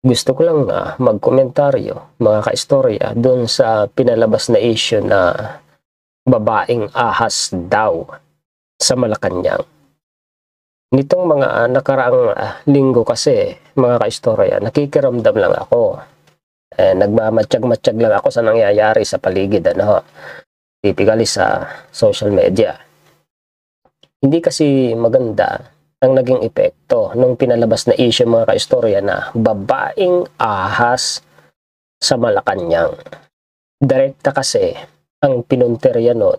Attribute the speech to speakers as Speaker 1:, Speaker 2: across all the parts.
Speaker 1: Gusto ko lang magkomentaryo, mga kaistorya, doon sa pinalabas na issue na babaeng ahas daw sa Malacanang. Nitong mga nakaraang linggo kasi, mga kaistorya, nakikiramdam lang ako. Nagmamatsyag-matsyag lang ako sa nangyayari sa paligid, typically sa social media. Hindi kasi maganda ang naging epekto nung pinalabas na issue, mga kaistorya, na babaeng ahas sa Malacanang. Direkta kasi ang pinunterya nun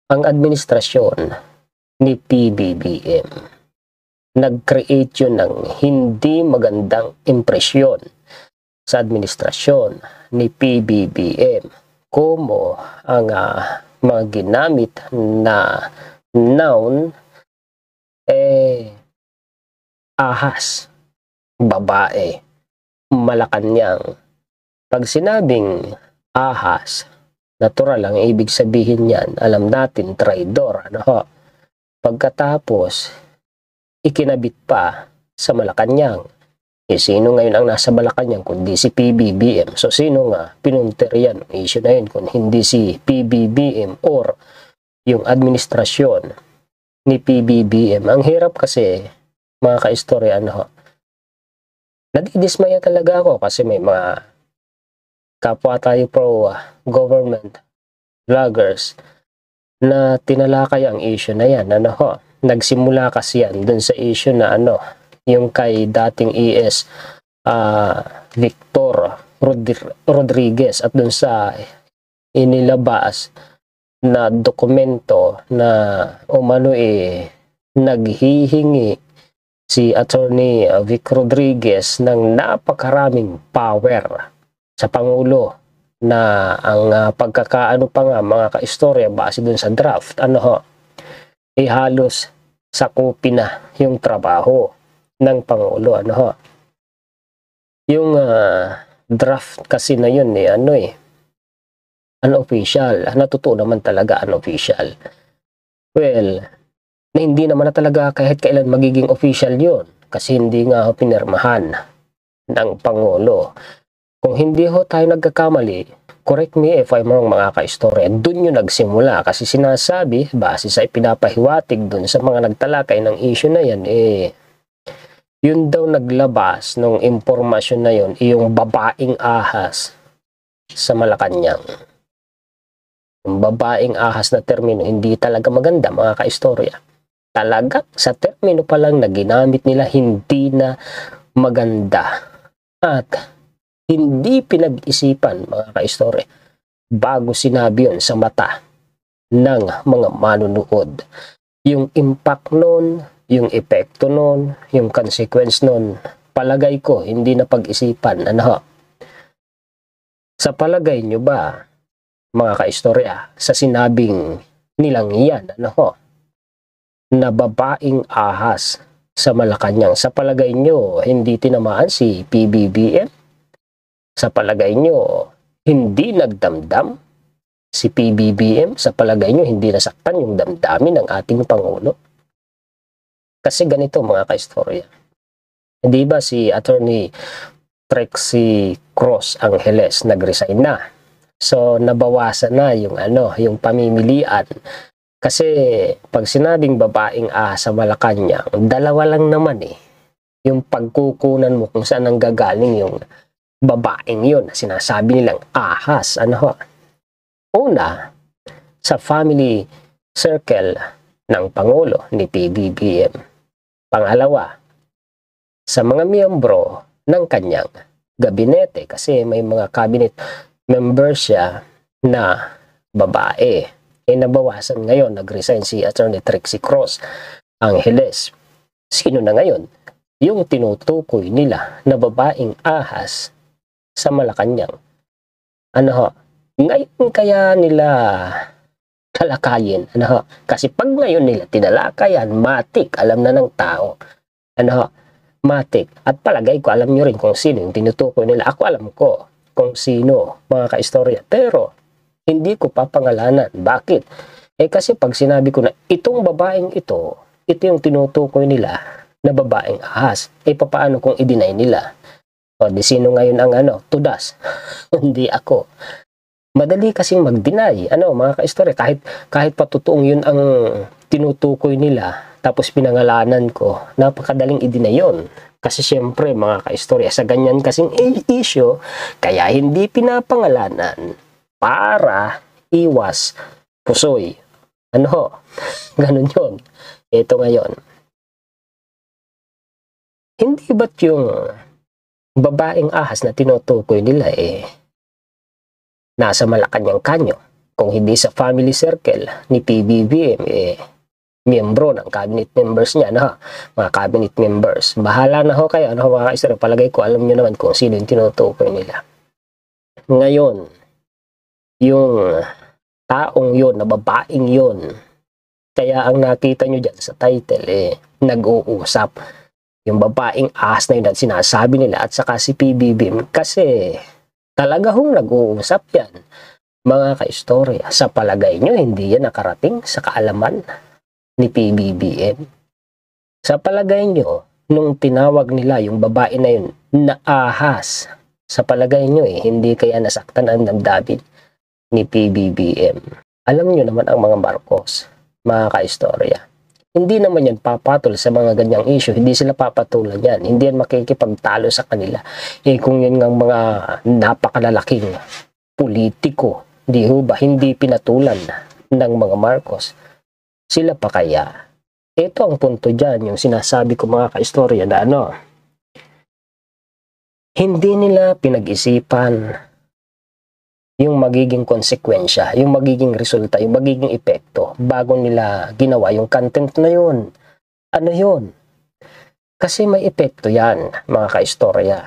Speaker 1: ang administrasyon ni PBBM. Nag-create yun ng hindi magandang impresyon sa administrasyon ni PBBM como ang mga ginamit na noun ahas, babae, Malacanang. Pag sinabing ahas, natural lang ibig sabihin yan, alam natin, traidor, Pagkatapos ikinabit pa sa Malacanang. Sino ngayon ang nasa Malacanang kundi si PBBM? So sino nga pinunterya ng issue na yun kung hindi si PBBM or yung administrasyon ni PBBM? Ang hirap kasi, mga kaistorya, nadidismaya talaga ako kasi may mga kapwa tayo pro-government vloggers na tinalakay ang issue na yan. Nagsimula kasi yan dun sa issue na yung kay dating ES Victor Rodriguez at dun sa inilabas na dokumento na umano naghihingi si Attorney Vic Rodriguez ng napakaraming power sa Pangulo, na ang pagkakaano pa nga, mga kaistorya, base dun sa draft, halos sakupin na yung trabaho ng Pangulo. Yung draft kasi na yun unofficial. Totoo naman talaga unofficial. Well, na hindi naman na talaga kahit kailan magiging official yun kasi hindi nga pinirmahan ng Pangulo. Kung hindi tayo nagkakamali, correct me if I'm wrong, mga kaistorya, dun yung nagsimula kasi sinasabi, base sa ipinapahiwatig dun sa mga nagtalakay ng issue na yan, yun daw naglabas ng impormasyon na yun, yung babaeng ahas sa Malacanang. Yung babaeng ahas na termino, hindi talaga maganda, mga kaistorya. Talaga, sa termino pa lang na ginamit nila, hindi na maganda. At hindi pinag-isipan, mga kaistorya, bago sinabi yun sa mata ng mga manunood. Yung impact nun, yung epekto nun, yung consequence nun, palagay ko, hindi na pag-isipan. Sa palagay nyo ba, mga kaistorya, sa sinabing nilang yan, na babaeng ahas sa Malacanang, sa palagay nyo, hindi tinamaan si PBBM? Sa palagay nyo, hindi nagdamdam si PBBM? Sa palagay nyo, hindi nasaktan yung damdamin ng ating Pangulo? Kasi ganito, mga kaistorya. Hindi ba si Attorney Trixie Cross Angeles nag-resign na? So nabawasan na yung pamimilian. Kasi pag sinabing babaeng ahas sa Malacanang, dalawa lang naman yung pagkukunan mo kung saan ang gagaling yung babaeng yun. Sinasabi nilang ahas. Una, sa family circle ng Pangulo ni PBBM. Pangalawa, sa mga miyembro ng kanyang gabinete, kasi may mga cabinet members siya na babae. Nabawasan ngayon, nag-resign si Attorney Trixie Cross Angeles. Sino na ngayon yung tinutukoy nila na babaeng ahas sa Malacanang? Ngayon kaya nila talakayin, kasi pag ngayon nila tinalakayan, matik, alam na ng tao, matik, at palagay ko alam nyo rin kung sino yung tinutukoy nila. Ako alam ko kung sino, mga kaistorya, pero hindi ko papangalanan. Bakit? Kasi pag sinabi ko na itong babaeng ito yung tinutukoy nila na babaeng ahas, papaano kung i-deny nila? O di sino ngayon ang tudas? Hindi ako. Madali kasing mag-deny, mga kaistorya, kahit patutuong yun ang tinutukoy nila, tapos pinangalanan ko, napakadaling i-deny yun. Kasi siyempre, mga kaistorya, sa ganyan kasing issue, kaya hindi pinapangalanan para iwas pusoy. Ganun yun. Ito ngayon. Hindi ba't yung babaeng ahas na tinutukoy nila nasa Malacanang kanyo? Kung hindi sa family circle ni PBBM, miyembro ng cabinet members niya, mga cabinet members. Bahala na ho kayo, mga kaistorya, palagay ko, alam nyo naman kung sino yung tinutukoy nila. Ngayon, yung taong yun, na babaeng yun, kaya ang nakita nyo dyan sa title, nag-uusap. Yung babaeng ahas na yun at sinasabi nila at saka si PBBM, kasi talaga hong nag-uusap yan. Mga kaistorya, sa palagay nyo, hindi yan nakarating sa kaalaman ni PBBM. Sa palagay nyo, nung tinawag nila yung babae na yun na ahas, sa palagay nyo hindi kaya nasaktan ang damdamin ni PBBM? Alam nyo naman ang mga Marcos, mga kaistorya. Hindi naman yan papatol sa mga ganyang issue. Hindi sila papatulan yan. Hindi yan makikipagtalo sa kanila. Kung yun ng mga napakalalaking politiko, hindi pinatulan ng mga Marcos, sila pa kaya? Ito ang punto dyan, yung sinasabi ko, mga kaistorya, na hindi nila pinag-isipan yung magiging konsekwensya, yung magiging resulta, yung magiging epekto bago nila ginawa yung content na yun. Ano yun? Kasi may epekto yan, mga kaistorya.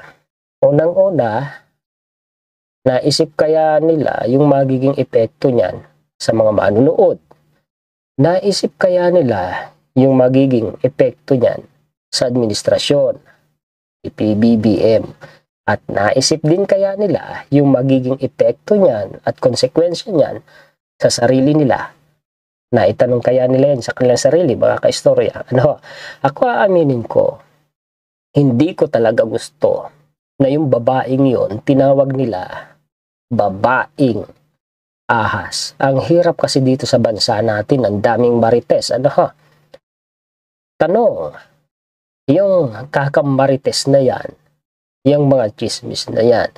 Speaker 1: Unang-una, naisip kaya nila yung magiging epekto niyan sa mga manunood? Naisip kaya nila yung magiging epekto niyan sa administrasyon, PBBM? At naisip din kaya nila yung magiging epekto niyan at konsekwensya niyan sa sarili nila? Naitanong kaya nila yan sa kanilang sarili, mga kaistorya? Ako aaminin ko, hindi ko talaga gusto na yung babaeng yon tinawag nila babaeng ahas. Ang hirap kasi dito sa bansa natin, ang daming marites. Tanong, yung kakamarites na yan, yung mga chismis na yan,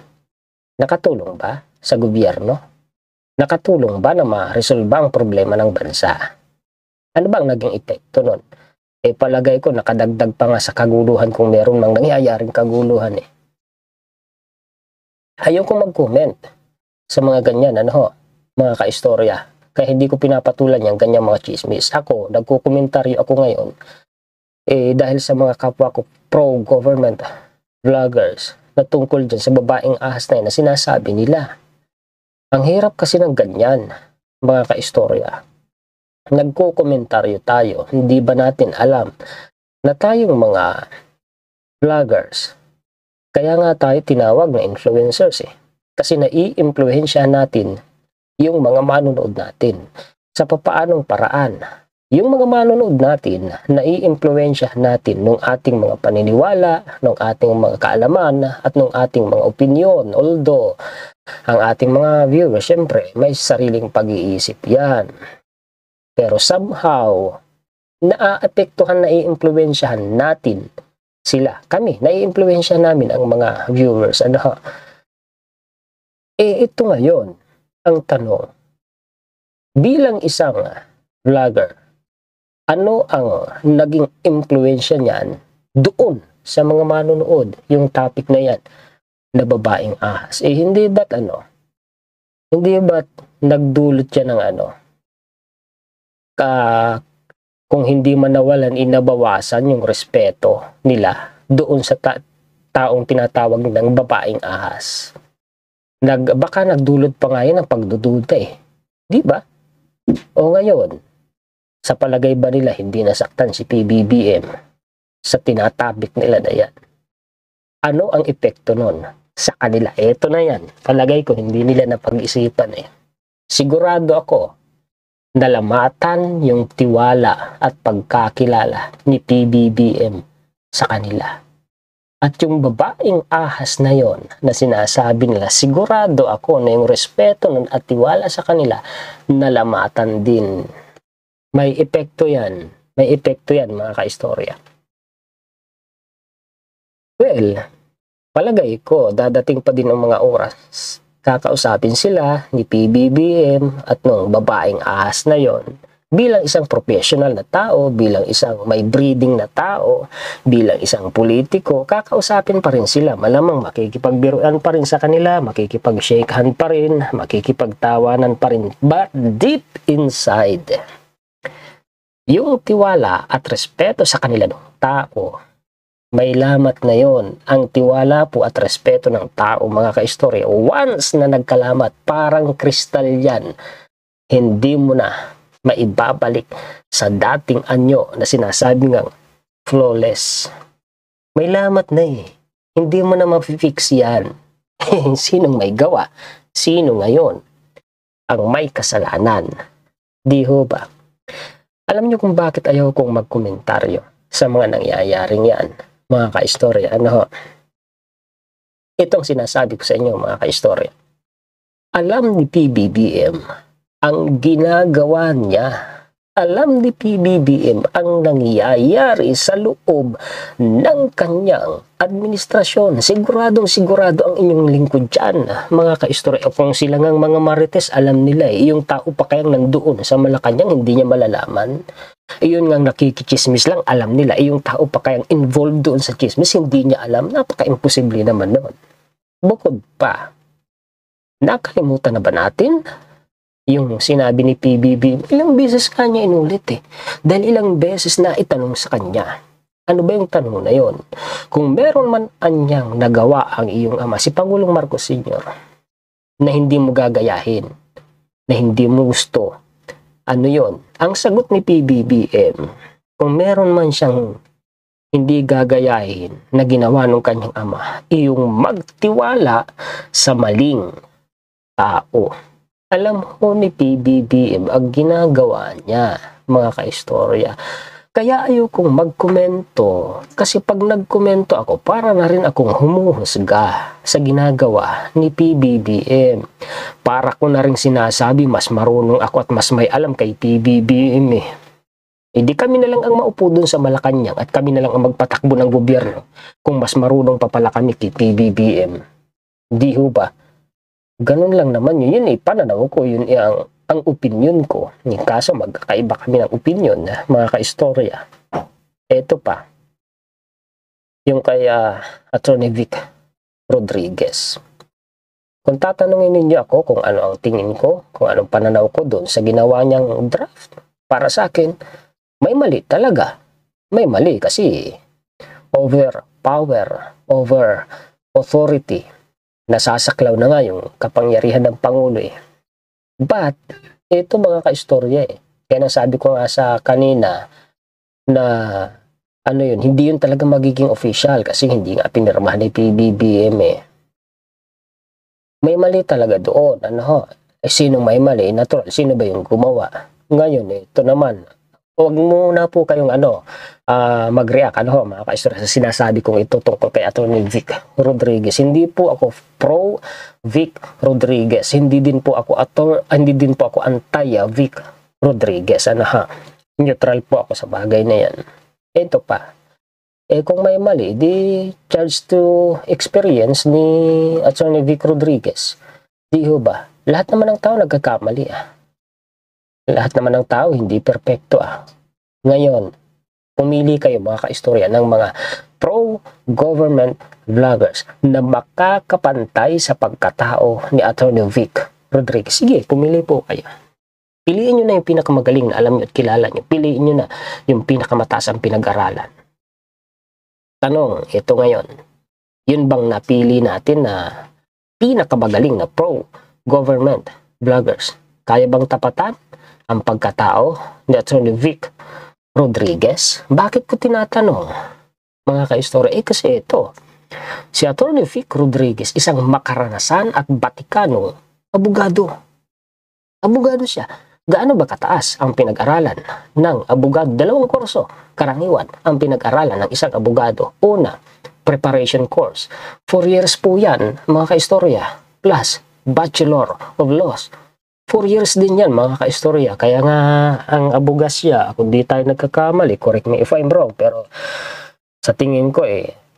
Speaker 1: nakatulong ba sa gobyerno? Nakatulong ba na ma-resolve ang problema ng bansa? Ano bang naging epekto nun? Palagay ko nakadagdag pa nga sa kaguluhan kung meron mang nangyayaring kaguluhan Ayaw ko mag-comment sa mga ganyan, mga kaistorya. Kaya hindi ko pinapatulan yung ganyang mga chismis. Ako, nagkukomentaryo ako ngayon dahil sa mga kapwa ko pro-government vloggers na tungkol dyan sa babaeng ahas na yun na sinasabi nila. Ang hirap kasi ng ganyan, mga kaistorya. Nagko-komentaryo tayo, hindi ba natin alam na tayong mga vloggers, kaya nga tayo tinawag na influencers kasi nai-impluwensya natin yung mga manonood natin sa papaanong paraan. Yung mga manonood natin, nai-impluwensya natin ng ating mga paniniwala, ng ating mga kaalaman, at ng ating mga opinion. Although, ang ating mga viewers, syempre, may sariling pag-iisip yan. Pero somehow, naiapektuhan, nai-impluwensyahan natin sila. Kami, nai-impluwensya namin ang mga viewers. Ito ngayon, ang tanong, bilang isang vlogger, ano ang naging impluwensya niyan doon sa mga manonood, yung topic na yan, na babaeng ahas? Hindi ba't nagdulot yan ng kung hindi man nawalan, inabawasan yung respeto nila doon sa taong tinatawag ng babaeng ahas? Baka nagdulot pa nga yan ng pagdududa di ba? O ngayon, sa palagay ba nila hindi nasaktan si PBBM sa tinatapik nila na yan? Ano ang epekto nun sa kanila? Eto na yan. Palagay ko hindi nila napag-isipan Sigurado ako, nalamatan yung tiwala at pagkakilala ni PBBM sa kanila. At yung babaeng ahas na yon na sinasabi nila, sigurado ako na yung respeto nun at tiwala sa kanila, nalamatan din. May epekto yan. May epekto yan, mga kaistorya. Well, palagay ko, dadating pa din ang mga oras. Kakausapin sila ni PBBM at nung babaeng ahas na yon bilang isang professional na tao, bilang isang may breeding na tao, bilang isang politiko, kakausapin pa rin sila. Malamang makikipagbiruan pa rin sa kanila, makikipag-shake hand pa rin, makikipagtawanan pa rin. But deep inside, yung tiwala at respeto sa kanila ng tao, may lamat na yon. Ang tiwala po at respeto ng tao, mga kaistorya, once na nagkalamat, parang kristal yan. Hindi mo na maibabalik sa dating anyo na sinasabi ngang flawless. May lamat na eh. Hindi mo na mapifix yan. Sinong may gawa? Sino ngayon ang may kasalanan? Di ho ba? Alam niyo kung bakit ayaw kong magkomentaryo sa mga nangyayaring yan, mga kaistorya? Ano ho? Itong sinasabi ko sa inyo, mga kaistorya. Alam ni PBBM ang ginagawa niya. Alam ni PBBM ang nangyayari sa loob ng kanyang administrasyon. Siguradong sigurado ang inyong lingkod dyan, mga kaistorya. Kung sila ngang mga marites, alam nila eh. Yung tao pa kayang nandoon sa Malacanang, hindi niya malalaman. Iyon ngang nakikichismis lang, alam nila. Yung tao pa kayang involved doon sa chismis, hindi niya alam. Napaka-imposible naman noon. Bukod pa, nakalimutan na ba natin yung sinabi ni PBB? Ilang beses kanya inulit eh. Dahil ilang beses na itanong sa kanya. Ano ba yung tanong na yon? Kung meron man anyang nagawa ang iyong ama, si Pangulong Marcos Sr., na hindi mo gagayahin, na hindi mo gusto, ano yon? Ang sagot ni PBBM, kung meron man siyang hindi gagayahin na ginawa ng kanyang ama, iyong magtiwala sa maling tao. Alam ko ni PBBM ang ginagawa niya, mga kaistorya. Kaya ayokong magkomento. Kasi pag nagkomento ako, para na rin akong humuhusga sa ginagawa ni PBBM. Para ko na rin sinasabi, mas marunong ako at mas may alam kay PBBM eh. Di kami na lang ang maupo dun sa Malacanang at kami na lang ang magpatakbo ng gobyerno kung mas marunong pa pala kami kay PBBM. Di ho ba? Ganun lang naman yun. Yun eh, pananaw ko. Yun eh, ang opinion ko. Yung kaso magkakaiba kami ng opinion, mga kaistorya. Eto pa. Yung kay Attorney Vic Rodriguez. Kung tatanungin ninyo ako kung ano ang tingin ko, kung anong pananaw ko doon sa ginawa niyang draft, para sa akin, may mali talaga. May mali kasi over power, over authority, nasasaklaw na nga yung kapangyarihan ng Pangulo eh. But, ito mga kaistorya eh. Kaya nasabi ko nga sa kanina na ano yun, hindi yun talaga magiging official kasi hindi nga pinirmahan ni PBBM eh. May mali talaga doon. Ano ho? Eh, sino may mali? Natural. Sino ba yung gumawa? Ngayon eh, ito naman. Huwag muna po kayong mag-react mga kaistorya sa sinasabi kong ito tungkol kay Atty. Vic Rodriguez. Hindi po ako pro Vic Rodriguez. Hindi din po ako anti Vic Rodriguez. Neutral po ako sa bagay na yan. Ito pa. Kung may mali, di charge to experience ni Atty. Vic Rodriguez. Di ho ba? Lahat naman ng tao nagkakamali Lahat naman ng tao hindi perpekto Ngayon, pumili kayo mga kaistorya ng mga pro-government vloggers na makakapantay sa pagkatao ni Atty. Vic Rodriguez. Sige, pumili po kayo. Piliin nyo na yung pinakamagaling na alam nyo at kilala nyo. Piliin nyo na yung pinakamataas ang pinag-aralan. Tanong, ito ngayon. Yun bang napili natin na pinakamagaling na pro-government vloggers? Kaya bang tapatan ang pagkatao ni Atty. Vic Rodriguez? Bakit ko tinatanong, mga kaistorya? Kasi ito, si Atty. Vic Rodriguez, isang makaranasan at Batikano abogado. Abogado siya. Gaano ba kataas ang pinag-aralan ng abogado? 2 kurso, karaniwan, ang pinag-aralan ng isang abogado. Una, preparation course. 4 years po yan, mga kaistorya. Plus, Bachelor of Laws. 4 years din yan, mga kaistorya. Kaya nga, ang abogasya, kung di tayo nagkakamali, correct me if I'm wrong, pero sa tingin ko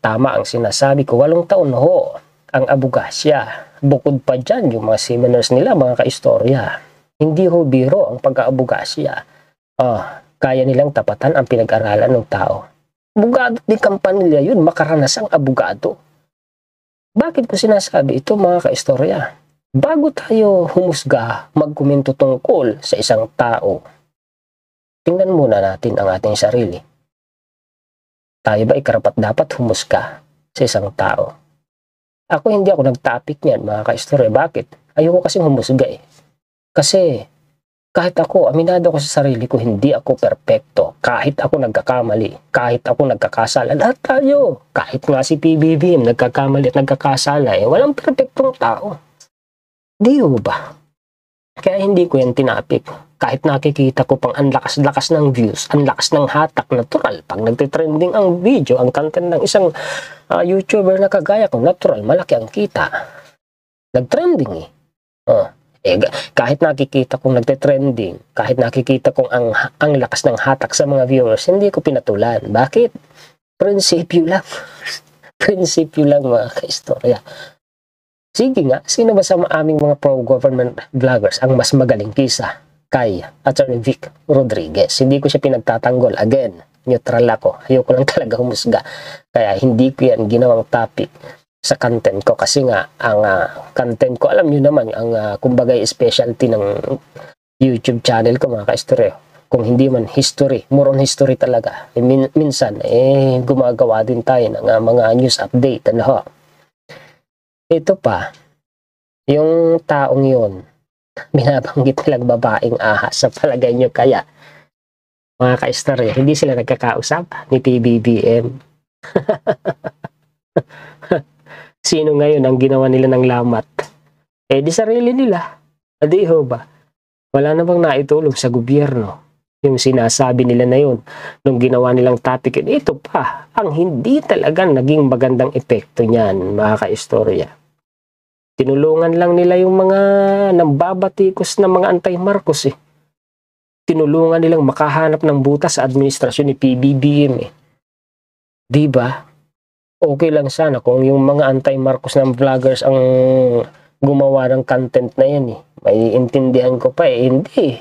Speaker 1: tama ang sinasabi ko. 8 taon ho ang abogasya. Bukod pa dyan, yung mga seminars nila, mga kaistorya. Hindi ho biro ang pag-aabogasya. Kaya nilang tapatan ang pinag-aralan ng tao. Abogado din kampanilya yun, makaranasang abogado. Bakit ko sinasabi ito, mga kaistorya? Bago tayo humusga, magkomento tungkol sa isang tao, tingnan muna natin ang ating sarili. Tayo ba karapat-dapat humusga sa isang tao? Ako hindi ako nag-topic niyan, mga kaistorya. Bakit? Ayoko kasing humusga Kasi kahit ako, aminado ko sa sarili ko, hindi ako perpekto. Kahit ako nagkakamali, kahit ako nagkakasala, lahat tayo. Kahit nga si PBBM nagkakamali at nagkakasala, walang perpektong tao. Di ba? Kaya hindi ko yan tinapik. Kahit nakikita ko pang ang lakas-lakas ng views, ang lakas ng hatak, natural. Pag nagtitrending ang video, ang content ng isang YouTuber na kagaya ko, natural, malaki ang kita. Nagtrending kahit nakikita kong nagtitrending, kahit nakikita kong ang lakas ng hatak sa mga viewers, hindi ko pinatulan. Bakit? Prinsipyo lang. Prinsipyo lang, mga kaistorya. Sige nga, sino ba sa aming mga pro-government vloggers ang mas magaling kisa kay Attorney Vic Rodriguez? Hindi ko siya pinagtatanggol. Again, neutral ako. Ayoko lang talaga humusga. Kaya hindi ko yan ginawang topic sa content ko. Kasi nga, ang content ko, alam nyo naman, ang kumbaga specialty ng YouTube channel ko, mga kaistorya. Kung hindi man history, more on history talaga. Minsan, gumagawa din tayo ng mga news update. Ito pa, yung taong yun, binabanggit nilang babaeng ahas. Sa palagay nyo kaya, mga kaistorya, hindi sila nagkakausap ni PBBM? Sino ngayon ang ginawa nila ng lamat? Di sarili nila. Di ho ba? Wala namang naitulong sa gobyerno. Yung sinasabi nila na yun, nung ginawa nilang topic yun, ito pa, ang hindi talagang naging magandang epekto niyan, mga kaistorya. Tinulungan lang nila yung mga nambabatikos na mga anti-Marcos Tinulungan nilang makahanap ng butas sa administrasyon ni PBBM Diba? Okay lang sana kung yung mga anti-Marcos na vloggers ang gumawa ng content na yan May intindihan ko pa hindi.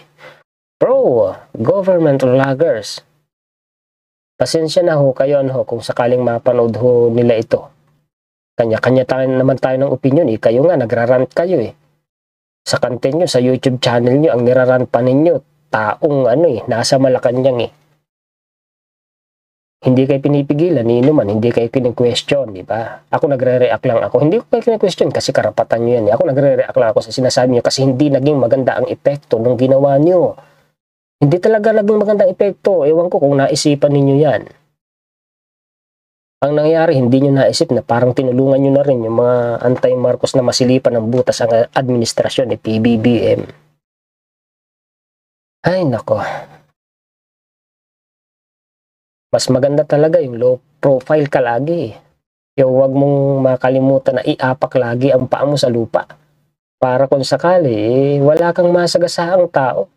Speaker 1: Pro-government vloggers. Pasensya na ho kayo kung sakaling mapanood ho nila ito. Kanya-kanya naman tayo ng opinion Kayo nga, nagrarant kayo Sa content nyo, sa YouTube channel nyo, ang nirarant pa ninyo, taong nasa Malacanang Hindi kayo pinipigilan, hindi kayo kini-question, di ba? Ako nagre-react lang ako. Hindi ko kayo kini-question kasi karapatan nyo yan Ako nagre-react lang ako sa sinasabi nyo kasi hindi naging maganda ang epekto nung ginawa nyo. Hindi talaga naging magandang epekto. Ewan ko kung naisipan ninyo yan. Ang nangyari, hindi nyo naisip na parang tinulungan nyo na rin yung mga anti-Marcos na masilipan ng butas ang administrasyon ni PBBM. Ay, nako. Mas maganda talaga yung low profile ka lagi. Yung huwag mong makalimutan na iapak lagi ang paa mo sa lupa. Para kung sakali, wala kang masagasaang tao.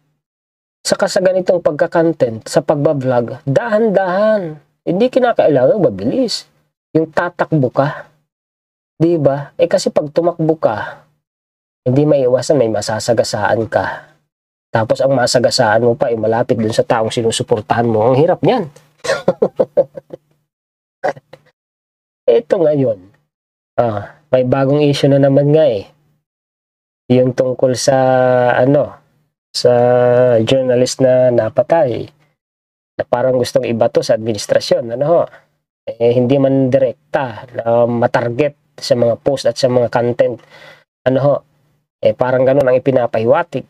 Speaker 1: Saka sa ganitong pagka-content, sa pagbablog, dahan-dahan. Hindi kinakailangan mabilis. Yung tatakbo ka. Diba? Kasi pag tumakbo ka, hindi maiwasan may masasagasaan ka. Tapos ang masagasaan mo pa malapit dun sa taong sinusuportahan mo. Ang hirap niyan. Ito ngayon. May bagong issue na naman nga Yung tungkol sa sa journalist na napatay. Na parang gustong ibato sa administrasyon, hindi man direkta na matarget sa mga post at sa mga content, parang ganun ang ipinapahiwatig.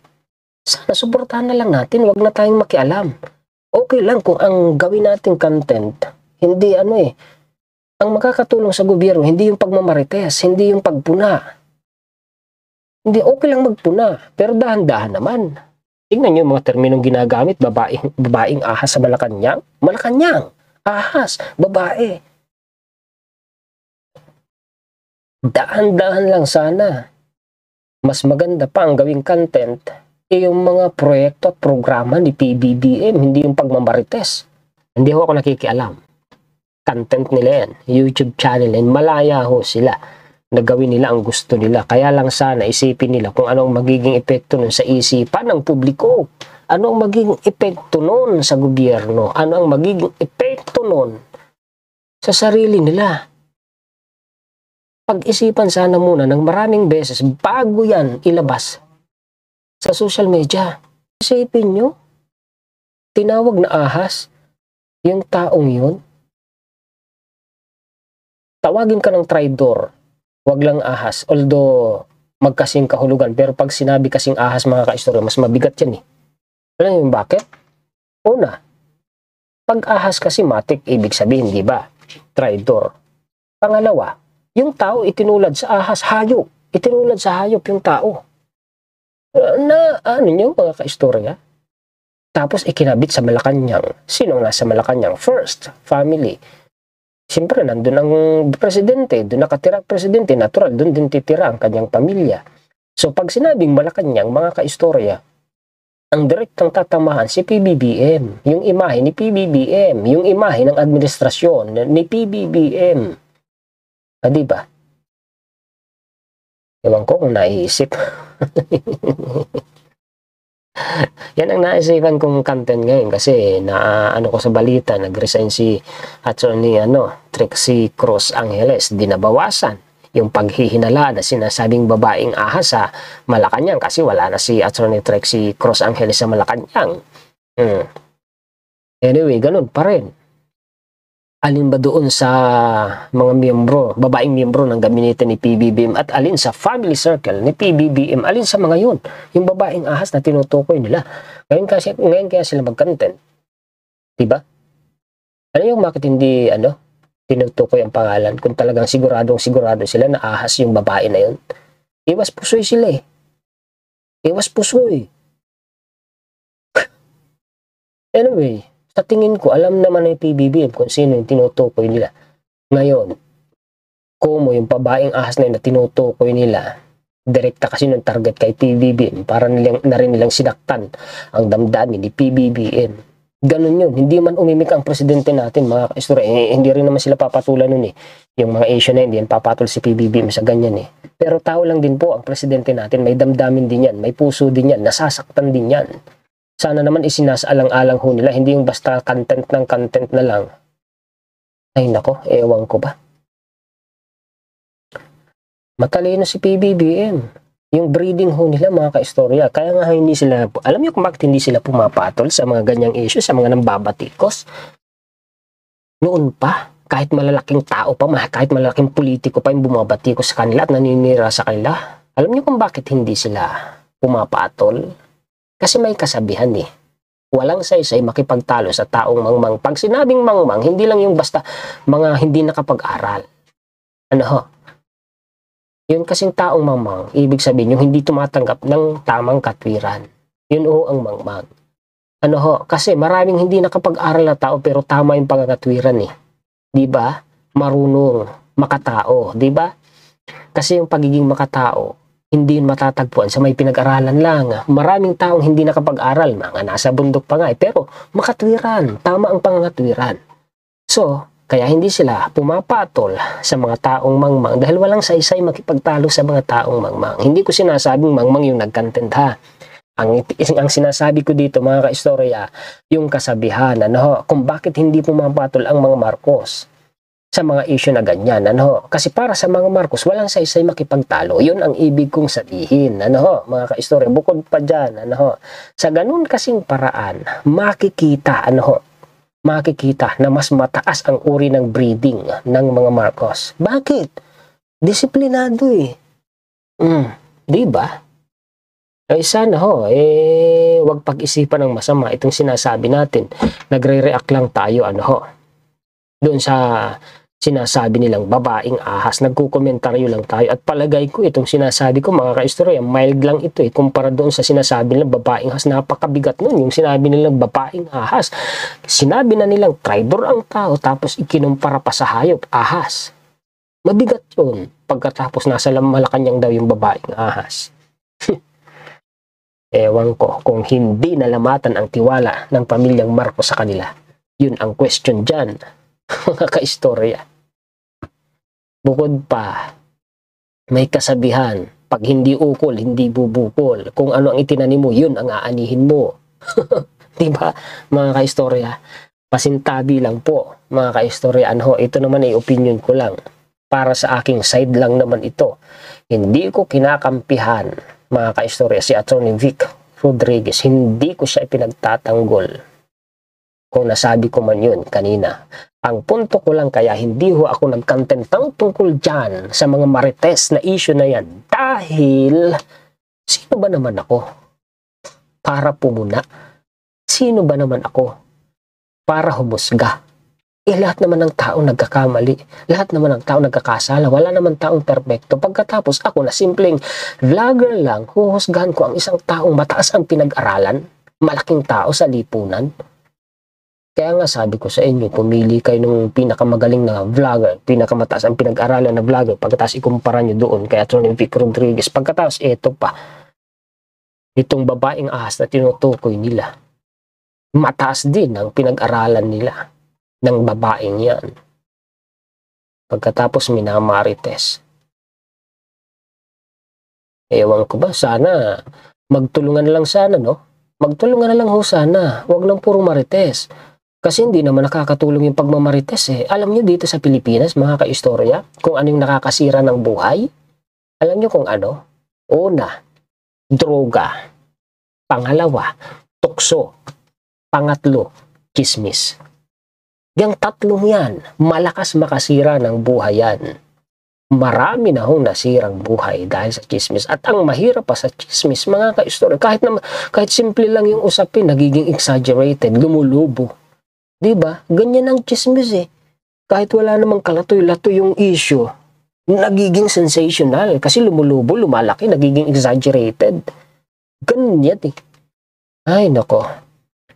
Speaker 1: Sana suportahan na lang natin, wag na tayong makialam. Okay lang kung ang gawin nating content, hindi ang makakatulong sa gobyerno, hindi yung pagmamarites, hindi yung pagpuna. Hindi, okay lang magpuna, pero dahan-dahan naman. Tingnan nyo yung mga terminong ginagamit, babaeng ahas sa Malacanang. Malacanang, ahas, babae. Daan-daan lang sana. Mas maganda pa ang gawing content yung mga proyekto at programa ni PBBM, hindi yung pagmamarites. Hindi ho ako nakikialam. Content nila yan, YouTube channel yan, malaya ho sila na gawin nila ang gusto nila. Kaya lang sana isipin nila kung anong magiging epekto nun sa isipan ng publiko. Ano ang magiging epekto nun sa gobyerno? Ano ang magiging epekto nun sa sarili nila? Pag-isipan sana muna ng maraming beses bago yan ilabas sa social media. Isipin nyo, tinawag na ahas yung taong yun. Tawagin ka ng traidor, wag lang ahas. Although magkasing kahulugan, pero pag sinabi kasing ahas mga kaistorya, mas mabigat yan eh. Alam mo bakit? Una, pag ahas kasi matik, ibig sabihin, di ba? Traidor. Pangalawa, yung tao itinulad sa ahas, hayop. Itinulad sa hayop yung tao. Na ano nyo mga kaistorya? Tapos ikinabit sa Malacanang. Sino nasa Malacanang? First, family. Siyempre, nandun ang presidente, doon nakatira ang presidente, natural, doon din titira ang kanyang pamilya. So, pag sinabing Malacanang, mga kaistorya, ang direktang tatamahan si PBBM, yung imahe ni PBBM, yung imahe ng administrasyon ni PBBM. Diba? Ewan ko kung naiisip. Yan ang naisipan kong content ngayon kasi ano ko sa balita, nag-resign si Attorney Trixie Cruz Angeles, dinabawasan yung paghihinala na sinasabing babaeng ahas sa Malacanang kasi wala na si Attorney Trixie Cruz Angeles sa Malacanang. Anyway, ganun pa rin. Alin ba doon sa mga miyembro, babaeng miyembro ng gabinete ni PBBM at alin sa family circle ni PBBM, alin sa mga yun, yung babaeng ahas na tinutukoy nila. Ngayon kaya sila mag-content. Diba? Ano yung bakit hindi tinutukoy ang pangalan kung talagang sigurado sila na ahas yung babae na yun? Iwas pusoy sila eh. Iwas pusoy. Anyway, sa tingin ko, alam naman ng PBBM kung sino yung tinutukoy nila. Ngayon, kumo yung babaeng ahas na yun na tinutukoy nila, direkta kasi ng target kay PBBM para na rin nilang sinaktan ang damdamin ni PBBM. Ganun yun. Hindi man umimik ang presidente natin, mga kaistorya. Hindi rin naman sila papatulan nun eh. Yung mga issue na hindi yan papatol si PBBM sa ganyan eh. Pero tao lang din po ang presidente natin. May damdamin din yan. May puso din yan. Nasasaktan din yan. Sana naman isinasaalang-alang ho nila, hindi yung basta content ng content na lang. Ay nako, ewan ko ba. Matalino si PBBM. Yung breeding ho nila mga kaistorya. Kaya nga hindi sila, alam niyo kung bakit hindi sila pumapatol sa mga ganyang issue, sa mga nambabatikos? Noon pa, kahit malalaking tao pa, kahit malalaking politiko pa yung bumabatikos sa kanila at naninira sa kanila. Alam niyo kung bakit hindi sila pumapatol? Kasi may kasabihan eh. Walang saysay makipagtalo sa taong mangmang. Pag sinabing mangmang, hindi lang yung basta mga hindi nakapag-aral. Yun kasing taong mangmang, ibig sabihin yung hindi tumatanggap ng tamang katwiran. Yun ang mangmang. Kasi maraming hindi nakapag-aral na tao pero tama yung pagkakatwiran eh. Diba? Marunong, makatao. Diba? Kasi yung pagiging makatao, hindi matatagpuan sa may pinag-aralan lang. Maraming taong hindi nakapag-aral, mga nasa bundok pa nga pero makatwiran, tama ang pangangatwiran. So, kaya hindi sila pumapatol sa mga taong mangmang dahil walang saysay makipagtalo sa mga taong mangmang. Hindi ko sinasabing mangmang yung nag-content ha. Ang sinasabi ko dito mga kaistorya, yung kasabihan, kung bakit hindi pumapatol ang mga Marcos sa mga issue na ganyan, kasi para sa mga Marcos walang saysay makipagtalo. Yun ang ibig kong sabihin, mga kaistorya. Bukod pa dyan, sa ganun kasing paraan, makikita na mas mataas ang uri ng breeding ng mga Marcos. Bakit? Disiplinado eh. Diba? Ay sana wag pag-isipan ng masama itong sinasabi natin. Nagre-react lang tayo, doon sa sinasabi nilang babaeng ahas, nagkukomentaryo lang tayo at palagay ko itong sinasabi ko mga kaistorya, mild lang ito eh, kumpara doon sa sinasabi nilang babaeng ahas, napakabigat nun, yung sinabi nilang babaeng ahas, sinabi na nilang traidor ang tao tapos ikinumpara pa sa hayop, ahas. Mabigat yun. pagkatapos nasa Malacanang daw yung babaeng ahas. Ewan ko kung hindi nalamatan ang tiwala ng pamilyang Marcos sa kanila. Yun ang question dyan, mga kaistorya. Bukod pa, may kasabihan, pag hindi ukol, hindi bubukol. Kung ano ang itinanim mo, yun ang aanihin mo. Diba, mga kaistorya? Pasintabi lang po, mga kaistorya. Ito naman ay opinion ko lang. Para sa aking side lang naman ito. Hindi ko kinakampihan, mga kaistorya, si Atty. Vic Rodriguez. Hindi ko siya ipinagtatanggol. Kung nasabi ko man yun kanina. Ang punto ko lang kaya hindi ho ako nagkantentang tungkol dyan sa mga marites na issue na yan. Dahil, sino ba naman ako para pumuna? Sino ba naman ako para humusga? Lahat naman ng tao nagkakamali. Lahat naman ng tao nagkakasala. Wala naman taong perpekto. Pagkatapos ako na simpleng vlogger lang, huhusgahan ko ang isang taong mataas ang pinag-aralan, malaking tao sa lipunan. Kaya nga sabi ko sa inyo, pumili kayo ng pinakamagaling na vlogger, pinakamataas ang pinag-aralan na vlogger, pagkatapos ikumpara nyo doon kay Atty. Vic Rodriguez. Pagkatapos ito pa, itong babaeng ahas na tinutukoy nila, mataas din ang pinag-aralan nila ng babaeng yan. Pagkatapos minamarites. Ewan ko ba, sana magtulungan lang sana, no? Magtulungan na lang ho sana. Huwag lang puro marites. Kasi hindi naman nakakatulong yung pagmamarites eh. Alam nyo dito sa Pilipinas, mga kaistorya, kung ano yung nakakasira ng buhay? Alam nyo kung ano? Una, droga. Pangalawa, tukso. Pangatlo, chismis. Yang tatlong yan, malakas makasira ng buhay yan. Marami na hong nasirang buhay dahil sa chismis. At ang mahirap pa sa chismis, mga kaistorya, kahit simple lang yung usapin, nagiging exaggerated, lumulubo. Diba? Ganyan ang chismis eh. Kahit wala namang kalatoy-latoy yung issue, nagiging sensational. Kasi lumulubo, lumalaki, nagiging exaggerated. Ganyan yan eh. Ay nako.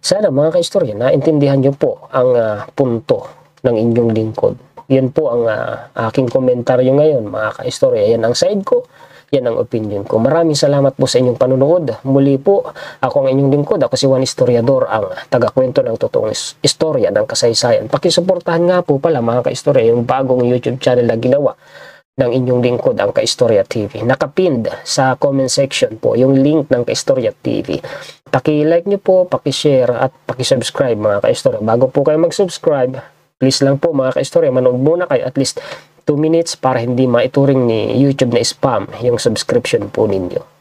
Speaker 1: Sana mga kaistorya, naintindihan nyo po ang punto ng inyong lingkod. Yan po ang aking komentaryo ngayon, mga kaistorya. Yan ang side ko, yan ang opinion ko. Maraming salamat po sa inyong panunood. Muli po, ako ang inyong lingkod. Ako si Juan Historiador, ang tagakwento ng totoong istorya ng kasaysayan. Pakisuportahan nga po pala mga kaistorya yung bagong YouTube channel na ginawa ng inyong lingkod, ang Kaistorya TV. Nakapinned sa comment section po yung link ng Kaistorya TV. Paki-like nyo po, paki-share at paki-subscribe mga kaistorya. Bago po kayo mag-subscribe, please lang po mga kaistorya, manood muna kayo at least 2 minutes para hindi maituring ni YouTube na spam yung subscription po ninyo.